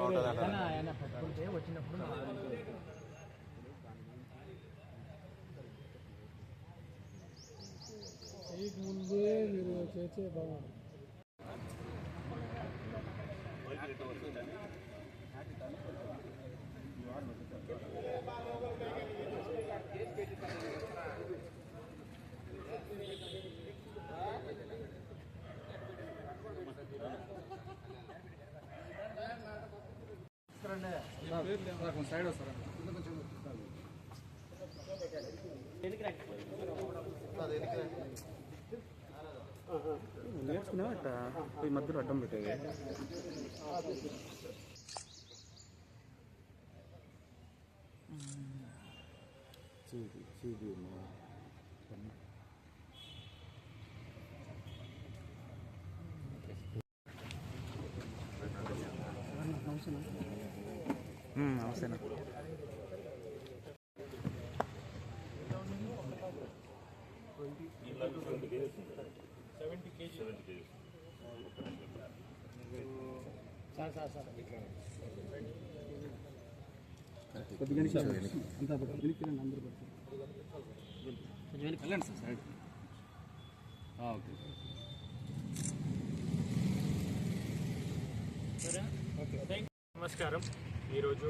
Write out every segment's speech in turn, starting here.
ఉంటుంది వచ్చినప్పుడు ముందే మీరు చేసే బాగుంది. సైడ్ వస్తారా నేర్చుకున్నావట ఈ మధ్యలో అడ్డం పెట్టేది. అవసరం నమస్కారం. ఈరోజు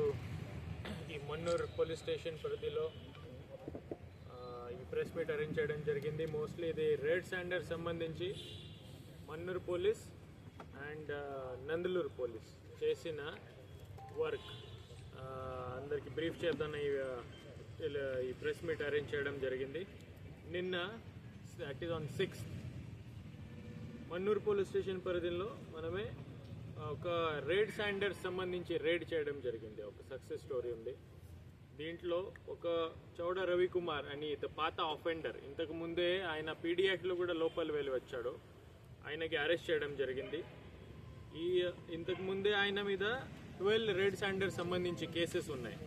ఈ మన్నూర్ పోలీస్ స్టేషన్ పరిధిలో ఈ ప్రెస్ మీట్ అరేంజ్ చేయడం జరిగింది. మోస్ట్లీ ఇది రెడ్ శాండర్ సంబంధించి Mannur police and Nandaluru police చేసిన వర్క్ అందరికి బ్రీఫ్ చేద్దాం ఈ ప్రెస్ మీట్ అరేంజ్ చేయడం జరిగింది. నిన్న that is on 6th Mannuru police station పరిధిలో మనమే ఒక రెడ్ శాండర్స్ సంబంధించి రైడ్ చేయడం జరిగింది. ఒక సక్సెస్ స్టోరీ ఉంది. దీంట్లో ఒక చౌడ రవికుమార్ అని పాత ఆఫెండర్, ఇంతకు ముందే ఆయన పీడియాక్ట్లో కూడా లోపల వెళ్ళి వచ్చాడు. ఆయనకి అరెస్ట్ చేయడం జరిగింది. ఇంతకు ముందే ఆయన మీద 12 రెడ్ శాండర్స్ సంబంధించి కేసెస్ ఉన్నాయి.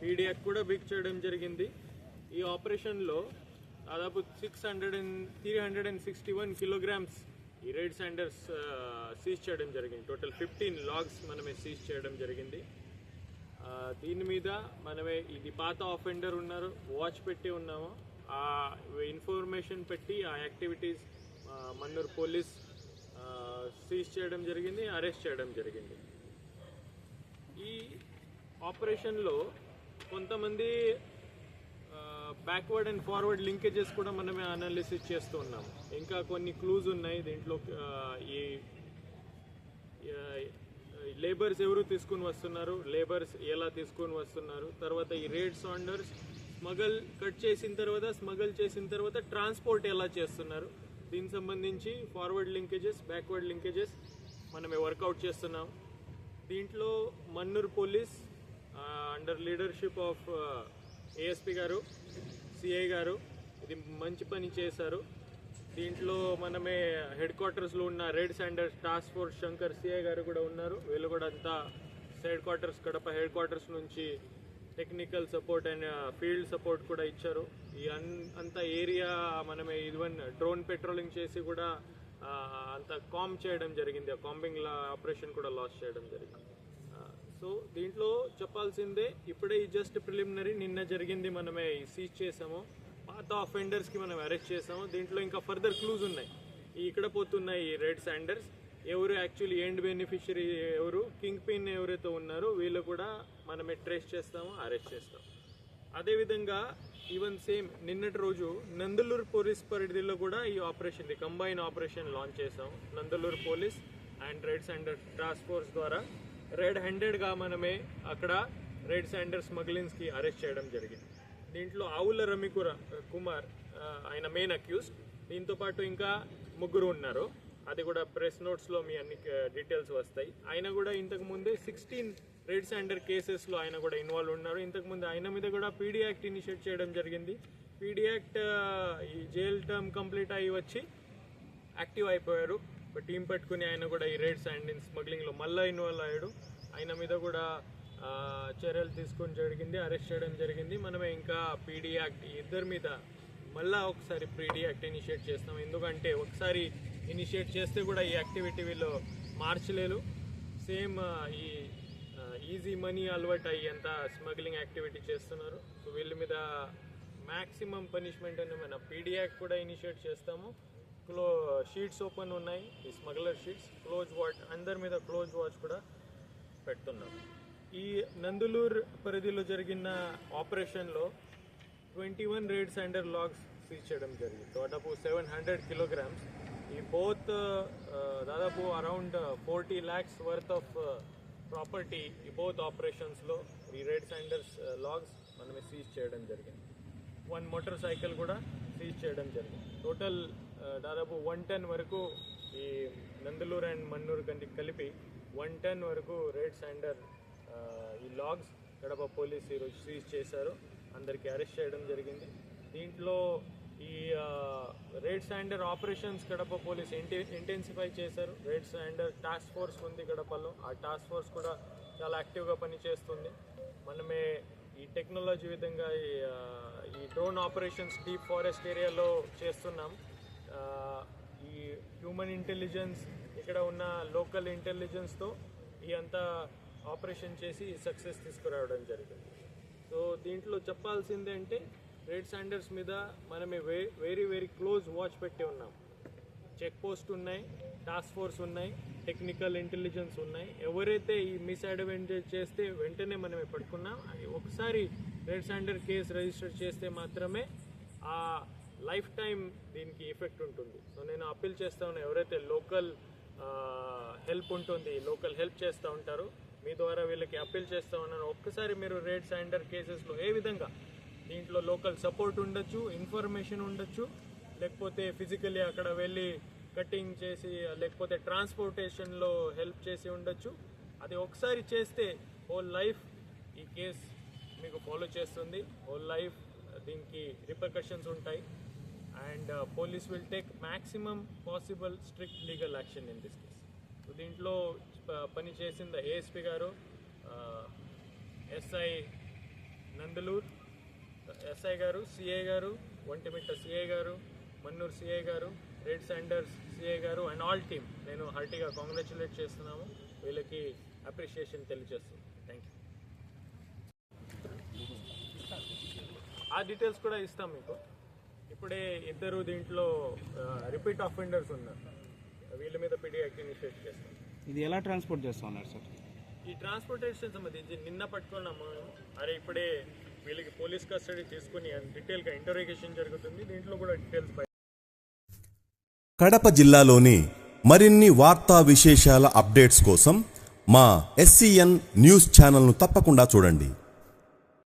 పీడియాక్ కూడా బిగ్ చేయడం జరిగింది. ఈ ఆపరేషన్లో దాదాపు 361 కిలోగ్రామ్స్ ఈ రెడ్ శాండర్స్ సీజ్ చేయడం జరిగింది. టోటల్ 15 లాగ్స్ మనమే సీజ్ చేయడం జరిగింది. దీని మీద మనమే ఇది పాత ఆఫెండర్ ఉన్నారు, వాచ్ పెట్టి ఉన్నాము. ఆ ఇన్ఫర్మేషన్ పెట్టి ఆ యాక్టివిటీస్ మన్నూరు పోలీస్ సీజ్ చేయడం జరిగింది, అరెస్ట్ చేయడం జరిగింది. ఈ ఆపరేషన్లో కొంతమంది బ్యాక్వర్డ్ అండ్ ఫార్వర్డ్ లింకేజెస్ కూడా మనమే అనాలిసిస్ చేస్తూ ఉన్నాము. ఇంకా కొన్ని క్లూజ్ ఉన్నాయి దీంట్లో. ఈ లేబర్స్ ఎవరు తీసుకుని వస్తున్నారు, లేబర్స్ ఎలా తీసుకుని వస్తున్నారు, తర్వాత ఈ రెడ్ శాండర్స్ స్మగల్ చేసిన తర్వాత ట్రాన్స్పోర్ట్ ఎలా చేస్తున్నారు, దీనికి సంబంధించి ఫార్వర్డ్ లింకేజెస్, బ్యాక్వర్డ్ లింకేజెస్ మనమే వర్కౌట్ చేస్తున్నాం. దీంట్లో Mannur police under leadership of ASP గారు, సిఐ గారు ఇది మంచి పని చేశారు. దీంట్లో మనమే హెడ్ క్వార్టర్స్లో ఉన్న red sanders task force Shankar CI గారు కూడా ఉన్నారు. వీళ్ళు కూడా అంతా headquarters Kadapa headquarters నుంచి technical support and field support కూడా ఇచ్చారు. ఈ అంత ఏరియా మనమే ఈవెన్ డ్రోన్ పెట్రోలింగ్ చేసి కూడా అంత కామ్ చేయడం జరిగింది. ఆ కాంబింగ్ ఆపరేషన్ కూడా లాస్ చేయడం జరిగింది. సో దీంట్లో చెప్పాల్సిందే, ఇప్పుడే ఈ జస్ట్ ప్రిలిమినరీ నిన్న జరిగింది. మనమే సీజ్ చేసాము, పాత ఆఫెండర్స్కి మనం అరెస్ట్ చేసాము. దీంట్లో ఇంకా ఫర్దర్ క్లూజ్ ఉన్నాయి. ఇక్కడ పోతున్నాయి ఈ రెడ్ శాండర్స్ ఎవరు యాక్చువల్లీ ఎండ్ బెనిఫిషరీ ఎవరు, కింగ్ పిన్ ఎవరైతే ఉన్నారో వీళ్ళు కూడా మనమే ట్రేస్ చేస్తాము, అరెస్ట్ చేస్తాం. అదేవిధంగా ఈవెన్ సేమ్ నిన్నటి రోజు నందలూరు పోలీస్ పరిధిలో కూడా ఈ ఆపరేషన్ కంబైన్ ఆపరేషన్ లాంచ్ చేసాం. Nandaluru police and red sander task force ద్వారా రెడ్ హ్యాండెడ్గా మనమే అక్కడ రెడ్ శాండర్ స్మగ్లింగ్స్కి అరెస్ట్ చేయడం జరిగింది. దీంట్లో ఆవుల కుమార్ ఆయన మెయిన్ అక్యూజ్డ్. దీంతో పాటు ఇంకా 3 ఉన్నారు. అది కూడా ప్రెస్ నోట్స్లో మీ అన్ని డీటెయిల్స్ వస్తాయి. ఆయన కూడా ఇంతకుముందే 16 రెడ్ శాండర్ కేసెస్లో ఆయన కూడా ఇన్వాల్వ్ ఉన్నారు. ఇంతకుముందు ఆయన మీద కూడా పీడీ యాక్ట్ ఇనిషియేట్ చేయడం జరిగింది. పీడీ యాక్ట్ ఈ జైల్ టర్మ్ కంప్లీట్ అయ్యి వచ్చి యాక్టివ్ అయిపోయారు. ఒక టీం పట్టుకుని ఆయన కూడా ఈ రెడ్ శాండర్ స్మగ్లింగ్లో మళ్ళీ ఇన్వాల్వ్ అయ్యాడు. ఆయన మీద కూడా చర్యలు తీసుకొని జరిగింది, అరెస్ట్ చేయడం జరిగింది. మనమే ఇంకా పీడీ యాక్ట్ ఇద్దరి మీద మళ్ళీ ఒకసారి పీడీ యాక్ట్ ఇనిషియేట్ చేస్తాం. ఎందుకంటే ఒకసారి ఇనిషియేట్ చేస్తే కూడా ఈ యాక్టివిటీ వీళ్ళు మార్చలేరు. సేమ్ ఈ ఈజీ మనీ అలవాటు అయ్యి అంతా స్మగ్లింగ్ యాక్టివిటీ చేస్తున్నారు. సో వీళ్ళ మీద మ్యాక్సిమం పనిష్మెంట్ అని మన పీడీ యాక్ట్ కూడా ఇనిషియేట్ చేస్తాము. షీట్స్ ఓపెన్ ఉన్నాయి, ఈ స్మగ్లర్ షీట్స్, క్లోజ్ వాచ్, అందరి మీద క్లోజ్ వాచ్ కూడా పెడుతున్నాం. ఈ నందులూరు పరిధిలో జరిగిన ఆపరేషన్లో 21 రేడ్స్ అండర్ లాగ్స్ సీజ్ చేయడం జరిగింది. దాదాపు 700 kilograms. ఈ బోత్ దాదాపు around 40 lakhs worth of property ఈ బోత్ ఆపరేషన్స్లో ఈ రేడ్స్ అండర్స్ లాగ్స్ మనమే సీజ్ చేయడం జరిగింది. 1 మోటార్ సైకిల్ కూడా సీజ్ చేయడం జరిగింది. టోటల్ దాదాపు 1 ton వరకు ఈ నందులూరు అండ్ మన్నూరు కలిపి 1 ton వరకు రేడ్స్ అండర్ ఈ లాగ్స్ కడప పోలీస్ ఈరోజు సీజ్ చేశారు. అందరికీ అరెస్ట్ చేయడం జరిగింది. దీంట్లో ఈ raids under operations Kadapa police intensify చేశారు. రేడ్స్ అండర్ టాస్క్ ఫోర్స్ ఉంది కడపలో, ఆ టాస్క్ ఫోర్స్ కూడా చాలా యాక్టివ్గా పనిచేస్తుంది. మనమే ఈ టెక్నాలజీ విధంగా ఈ డ్రోన్ ఆపరేషన్స్ డీప్ ఫారెస్ట్ ఏరియాలో చేస్తున్నాం. ఈ హ్యూమన్ ఇంటెలిజెన్స్, ఇక్కడ ఉన్న లోకల్ ఇంటెలిజెన్స్తో ఈ అంతా ఆపరేషన్ చేసి సక్సెస్ తీసుకురావడం జరిగింది. సో దీంట్లో చెప్పాల్సింది అంటే రేడ్స్ అండర్స్ మీద మనమే వెరీ వెరీ క్లోజ్ వాచ్ పెట్టి ఉన్నాం. చెక్ పోస్ట్ ఉన్నాయి, టాస్క్ ఫోర్స్ ఉన్నాయి, టెక్నికల్ ఇంటెలిజెన్స్ ఉన్నాయి. ఎవరైతే ఈ మిస్అడ్వాంటేజ్ చేస్తే వెంటనే మనమే పట్టుకున్నాం. ఒకసారి రేడ్స్ అండర్ కేసు రిజిస్టర్ చేస్తే మాత్రమే ఆ లైఫ్ టైం దీనికి ఎఫెక్ట్ ఉంటుంది. సో నేను అప్పీల్ చేస్తా ఉన్నా, ఎవరైతే లోకల్ హెల్ప్ ఉంటుంది, లోకల్ హెల్ప్ చేస్తూ ఉంటారో మీ ద్వారా వీళ్ళకి అప్పీల్ చేస్తూ ఉన్నాను. ఒక్కసారి మీరు రేడ్స్ అండర్ కేసెస్లో ఏ విధంగా దీంట్లో లోకల్ సపోర్ట్ ఉండొచ్చు, ఇన్ఫర్మేషన్ ఉండొచ్చు, లేకపోతే ఫిజికలీ అక్కడ వెళ్ళి కటింగ్ చేసి, లేకపోతే ట్రాన్స్పోర్టేషన్లో హెల్ప్ చేసి ఉండొచ్చు. అది ఒకసారి చేస్తే హోల్ లైఫ్ ఈ కేస్ మీకు ఫాలో చేస్తుంది. హోల్ లైఫ్ దీనికి రిపర్కషన్స్ ఉంటాయి. And police will take maximum possible strict legal action in this case. So దీంట్లో పని చేసిన ఏఎస్పీ గారు, ఎస్ఐ నందలూరు ఎస్ఐ గారు, సిఐ గారు, ఒంటిమిట్ట సిఐ గారు, మన్నూరు సిఐ గారు, రేడ్స్ అండర్స్ సిఐ గారు అండ్ ఆల్ టీమ్ నేను హార్టీగా కాంగ్రాచులేట్ చేస్తున్నాము. వీళ్ళకి అప్రిషియేషన్ తెలియజేస్తున్నాను. Thank you. ఆ డీటెయిల్స్ కూడా ఇస్తాం మీకు. ఇప్పుడే ఇద్దరు దీంట్లో రిపీట్ ఆఫెండర్స్ ఉన్నారు, వీళ్ళ మీద పీడీ యాక్ట్ ఇనిషియేట్ చేస్తాం. ఇది ఎలా ట్రాన్స్పోర్ట్ చేస్తా ఉన్నారు సార్? ఈ ట్రాన్స్పోర్టేషన్ సంబంధించి నిన్న పట్టుకున్నాము. అరే ఇప్పుడే వీళ్ళకి పోలీస్ కస్టడీ తీసుకుని డీటెయిల్గా ఇంటరోగేషన్ జరుగుతుంది. దీంట్లో కూడా డీటెయిల్స్. కడప జిల్లాలోని మరిన్ని వార్తా విశేషాల అప్డేట్స్ కోసం మా SCN న్యూస్ ఛానల్ను తప్పకుండా చూడండి.